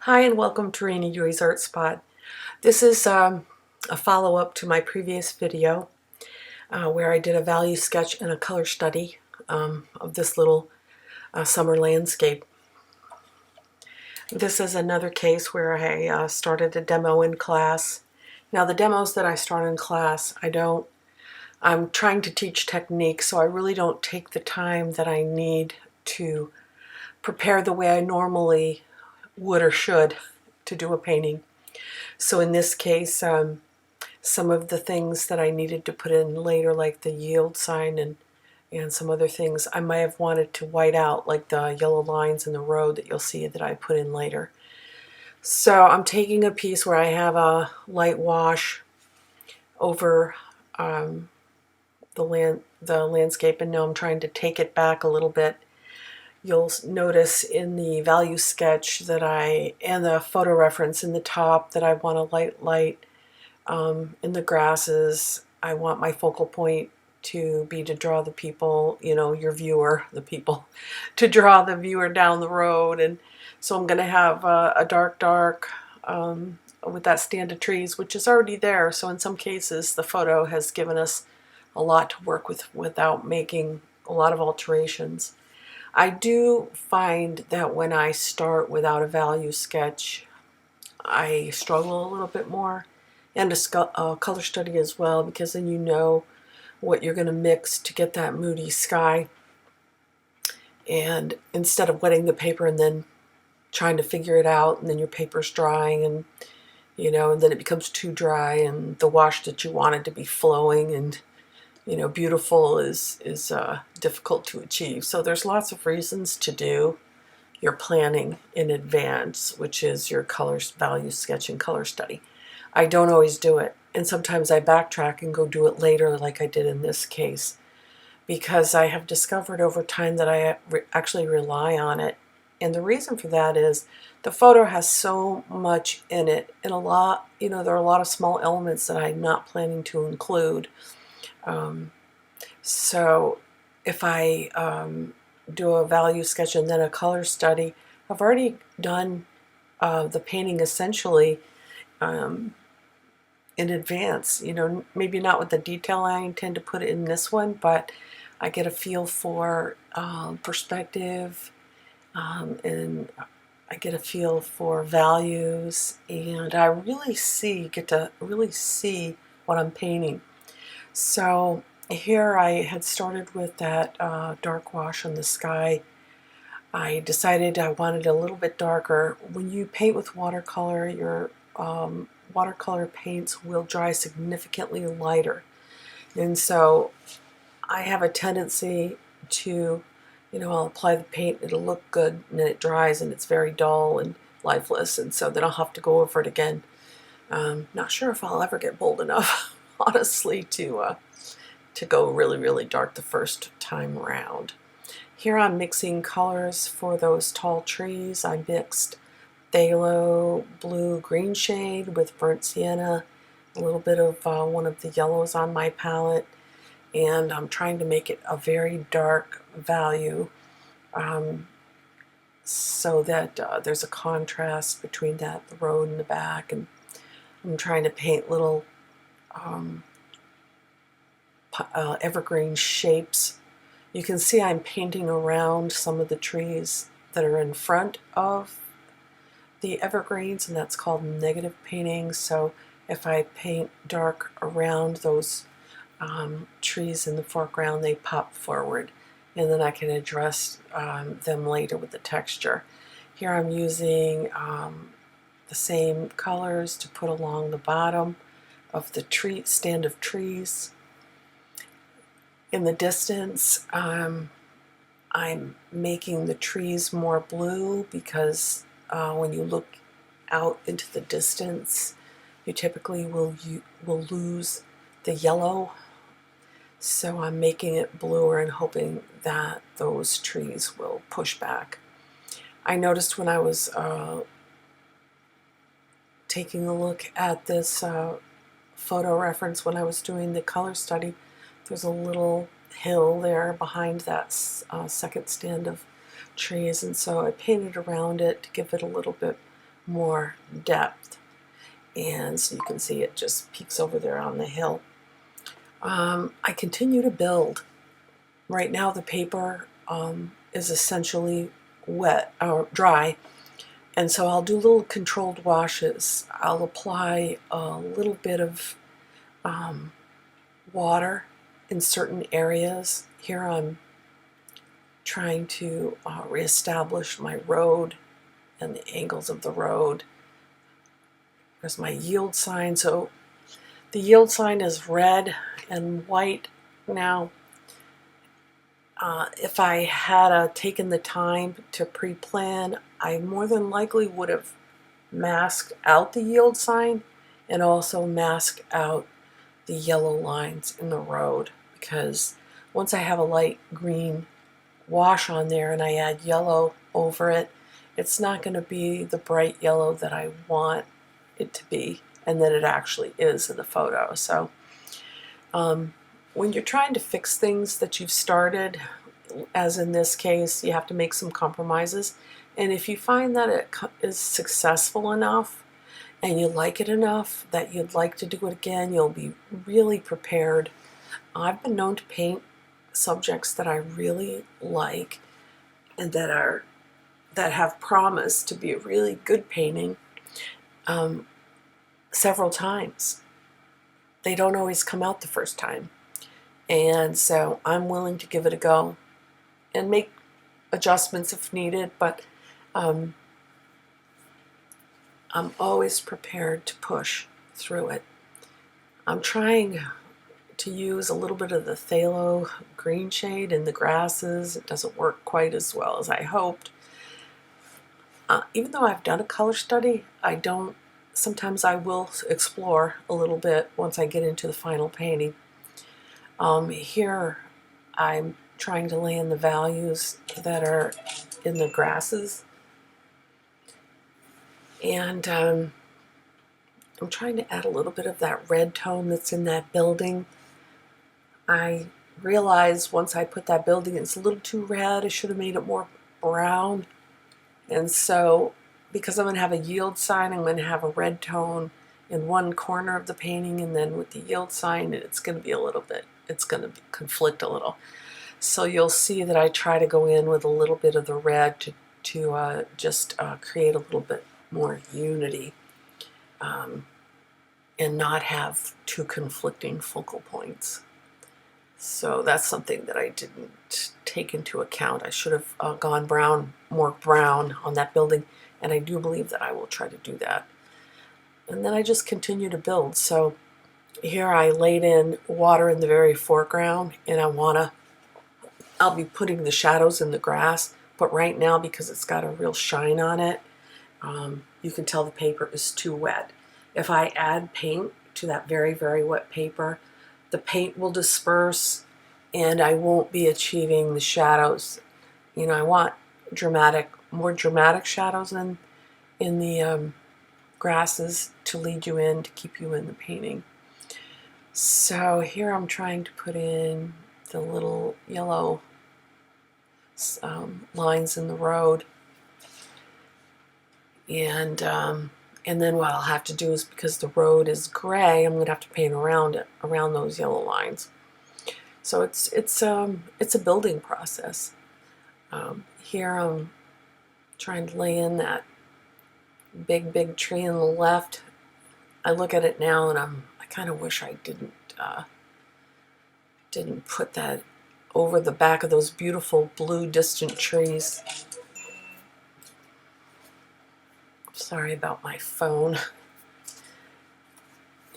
Hi and welcome to Rainey Dewey's Art Spot. This is a follow-up to my previous video where I did a value sketch and a color study of this little summer landscape. This is another case where I started a demo in class. Now the demos that I start in class, I'm trying to teach technique, so I really don't take the time that I need to prepare the way I normally would or should to do a painting. So in this case, some of the things that I needed to put in later, like the yield sign and some other things, I might have wanted to white out, like the yellow lines in the road that you'll see that I put in later. So I'm taking a piece where I have a light wash over the landscape, and now I'm trying to take it back a little bit. You'll notice in the value sketch that and the photo reference in the top that I want a light light. In the grasses, I want my focal point to be to draw the people, your viewer, the people, to draw the viewer down the road. And so I'm going to have a dark with that stand of trees, which is already there. So in some cases, the photo has given us a lot to work with without making a lot of alterations. I do find that when I start without a value sketch, I struggle a little bit more, and a color study as well, because then you know what you're going to mix to get that moody sky. And instead of wetting the paper and then trying to figure it out, and then your paper's drying, and and then it becomes too dry, and the wash that you wanted to be flowing and beautiful is difficult to achieve. So there's lots of reasons to do your planning in advance, which is your colors, value sketch, and color study. I don't always do it, and sometimes I backtrack and go do it later, like I did in this case, because I have discovered over time that I actually rely on it. And the reason for that is the photo has so much in it, and there are a lot of small elements that I'm not planning to include. So if I do a value sketch and then a color study, I've already done the painting essentially in advance. Maybe not with the detail I intend to put in this one, but I get a feel for perspective, and I get a feel for values, and I get to really see what I'm painting. So here I had started with that dark wash on the sky. I decided I wanted a little bit darker. When you paint with watercolor, your watercolor paints will dry significantly lighter. And so I have a tendency to, I'll apply the paint, it'll look good, and then it dries and it's very dull and lifeless, and so then I'll have to go over it again. Not sure if I'll ever get bold enough, honestly, to go really, really dark the first time around. Here I'm mixing colors for those tall trees. I mixed phthalo blue green shade with burnt sienna, a little bit of one of the yellows on my palette, and I'm trying to make it a very dark value so that there's a contrast between the road and the back. And I'm trying to paint little evergreen shapes. You can see I'm painting around some of the trees that are in front of the evergreens, and that's called negative painting. So if I paint dark around those trees in the foreground, they pop forward, and then I can address them later with the texture. Here I'm using the same colors to put along the bottom of the stand of trees. In the distance, I'm making the trees more blue because when you look out into the distance, you typically will lose the yellow. So I'm making it bluer and hoping that those trees will push back. I noticed when I was taking a look at this photo reference when I was doing the color study, there's a little hill there behind that second stand of trees, and so I painted around it to give it a little bit more depth. And so you can see it just peeks over there on the hill. I continue to build. Right now the paper is essentially wet or dry, and so I'll do little controlled washes. I'll apply a little bit of water in certain areas. Here I'm trying to reestablish my road and the angles of the road. There's my yield sign. So the yield sign is red and white. Now, if I had taken the time to pre-plan, I more than likely would have masked out the yield sign and also masked out the yellow lines in the road, because once I have a light green wash on there and I add yellow over it, it's not going to be the bright yellow that I want it to be and that it actually is in the photo. So when you're trying to fix things that you've started, as in this case, you have to make some compromises. And if you find that it is successful enough and you like it enough that you'd like to do it again, you'll be really prepared. I've been known to paint subjects that I really like and that have promised to be a really good painting several times. They don't always come out the first time. And so I'm willing to give it a go and make adjustments if needed, but I'm always prepared to push through it. I'm trying to use a little bit of the phthalo green shade in the grasses. It doesn't work quite as well as I hoped. Even though I've done a color study, sometimes I will explore a little bit once I get into the final painting. Here I'm trying to lay in the values that are in the grasses, and I'm trying to add a little bit of that red tone that's in that building. I realized once I put that building, it's a little too red. I should have made it more brown. And so because I'm going to have a yield sign, I'm going to have a red tone in one corner of the painting, and then with the yield sign, it's going to be it's going to conflict a little. So you'll see that I try to go in with a little bit of the red to just create a little bit more unity and not have two conflicting focal points. So that's something that I didn't take into account. I should have gone more brown on that building, and I do believe that I will try to do that. And then I just continue to build. So here I laid in water in the very foreground, and I'll be putting the shadows in the grass, but right now, because it's got a real shine on it, you can tell the paper is too wet. If I add paint to that very, very wet paper, the paint will disperse and I won't be achieving the shadows. You know, I want more dramatic shadows in the grasses to lead you in, to keep you in the painting. So here I'm trying to put in the little yellow lines in the road, and then what I'll have to do is, because the road is gray, I'm going to have to paint around those yellow lines. So it's a building process. Here I'm trying to lay in that big tree on the left. I look at it now and I kind of wish I didn't put that over the back of those beautiful blue distant trees. Sorry about my phone.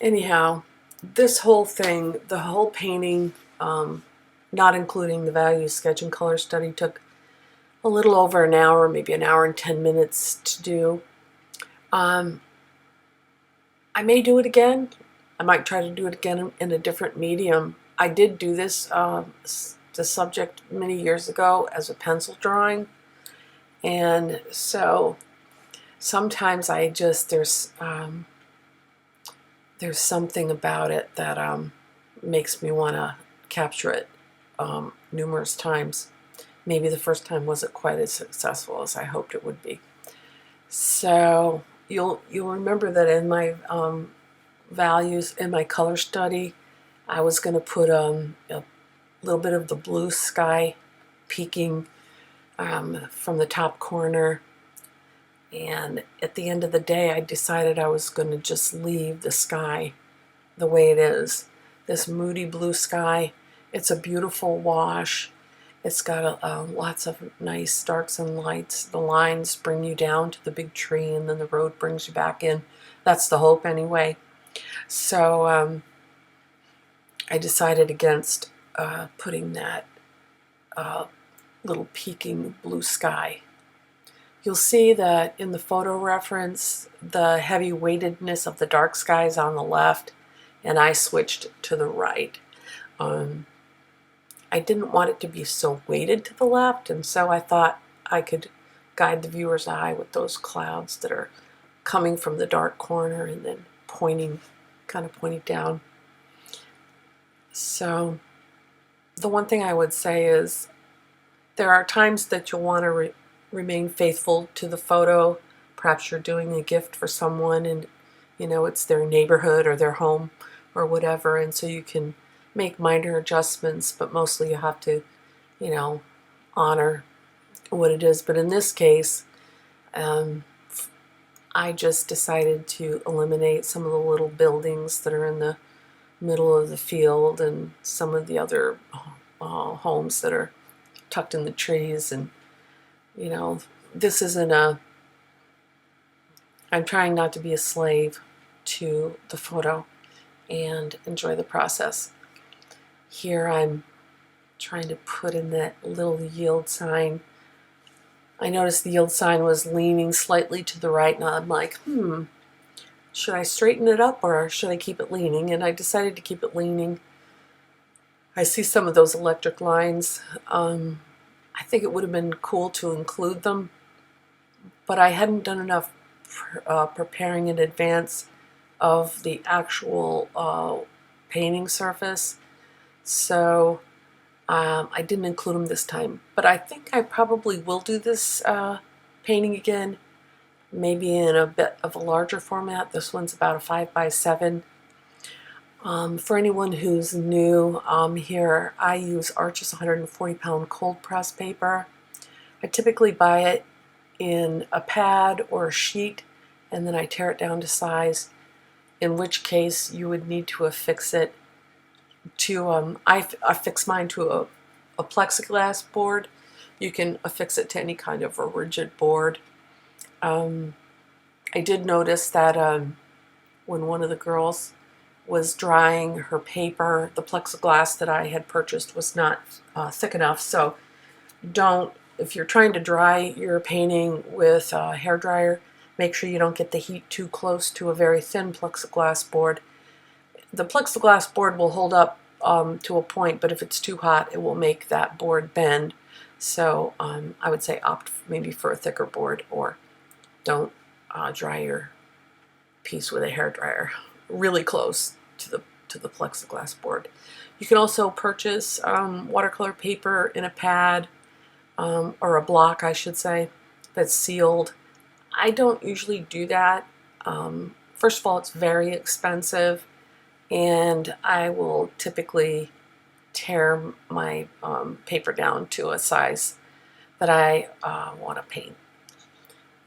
Anyhow, this whole thing, the whole painting, not including the value sketch and color study, took a little over an hour, maybe an hour and 10 minutes to do. I may do it again. I might try to do it again in a different medium. I did do this the subject many years ago as a pencil drawing, and so sometimes there's something about it that makes me want to capture it numerous times. Maybe the first time wasn't quite as successful as I hoped it would be. So you'll remember that in my values in my color study, I was going to put a little bit of the blue sky peeking from the top corner. And at the end of the day, I decided I was going to just leave the sky the way it is. This moody blue sky. It's a beautiful wash. It's got lots of nice darks and lights. The lines bring you down to the big tree, and then the road brings you back in. That's the hope anyway. So I decided against putting that little peeking blue sky. You'll see that in the photo reference, the heavy weightedness of the dark sky is on the left, and I switched to the right. I didn't want it to be so weighted to the left, and so I thought I could guide the viewer's eye with those clouds that are coming from the dark corner and then pointing down. So the one thing I would say is there are times that you'll want to remain faithful to the photo. Perhaps you're doing a gift for someone and it's their neighborhood or their home or whatever, and so you can make minor adjustments, but mostly you have to honor what it is. But in this case, I just decided to eliminate some of the little buildings that are in the middle of the field and some of the other homes that are tucked in the trees. And this isn't I'm trying not to be a slave to the photo and enjoy the process. Here I'm trying to put in that little yield sign. I noticed the yield sign was leaning slightly to the right, and I'm like, should I straighten it up or should I keep it leaning? And I decided to keep it leaning. I see some of those electric lines. I think it would have been cool to include them, but I hadn't done enough preparing in advance of the actual painting surface, so I didn't include them this time. But I think I probably will do this painting again, maybe in a bit of a larger format. This one's about a 5x7. For anyone who's new here, I use Arches 140-pound cold press paper. I typically buy it in a pad or a sheet, and then I tear it down to size, in which case you would need to affix it to, I affix mine to a plexiglass board. You can affix it to any kind of a rigid board. I did notice that when one of the girls was drying her paper, the plexiglass that I had purchased was not thick enough. So if you're trying to dry your painting with a hairdryer, make sure you don't get the heat too close to a very thin plexiglass board. The plexiglass board will hold up to a point, but if it's too hot, it will make that board bend. So I would say opt maybe for a thicker board, or don't dry your piece with a hairdryer really close to the plexiglass board. You can also purchase watercolor paper in a pad, or a block, I should say, that's sealed. I don't usually do that. First of all, it's very expensive, and I will typically tear my paper down to a size that I want to paint.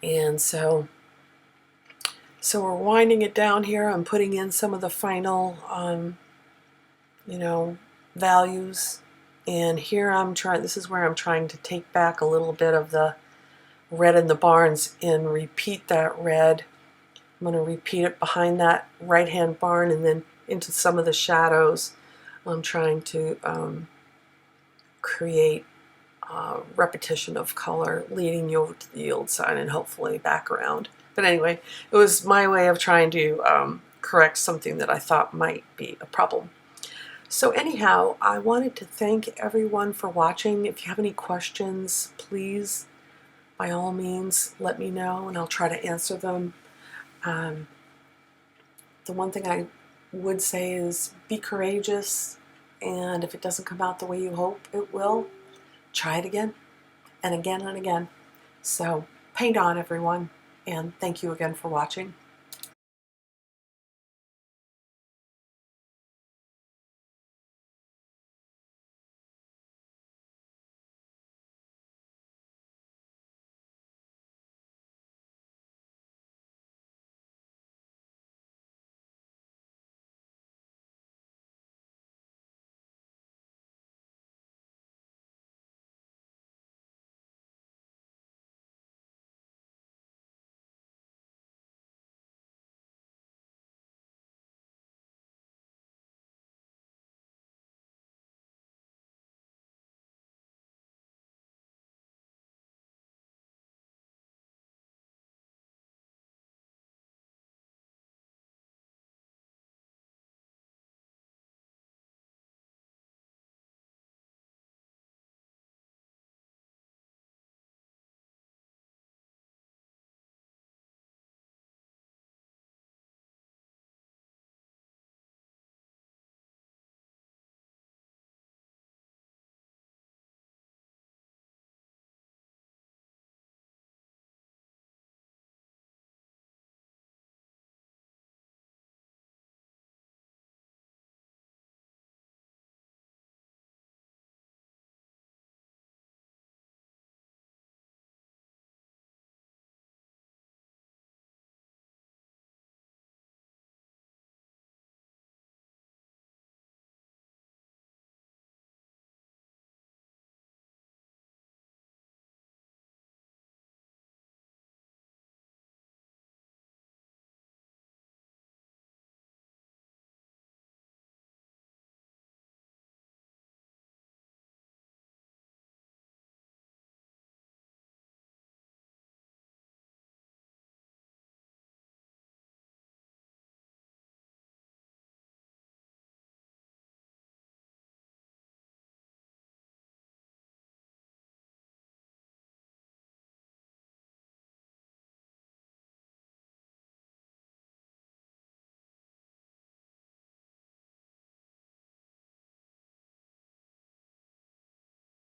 And so we're winding it down here. I'm putting in some of the final, values. And here this is where I'm trying to take back a little bit of the red in the barns and repeat that red. I'm going to repeat it behind that right-hand barn and then into some of the shadows. I'm trying to create repetition of color, leading you over to the yield sign and hopefully back around. But anyway, it was my way of trying to correct something that I thought might be a problem. So anyhow, I wanted to thank everyone for watching. If you have any questions, please, by all means, let me know and I'll try to answer them. The one thing I would say is be courageous, and if it doesn't come out the way you hope it will, try it again and again and again. So paint on, everyone. And thank you again for watching.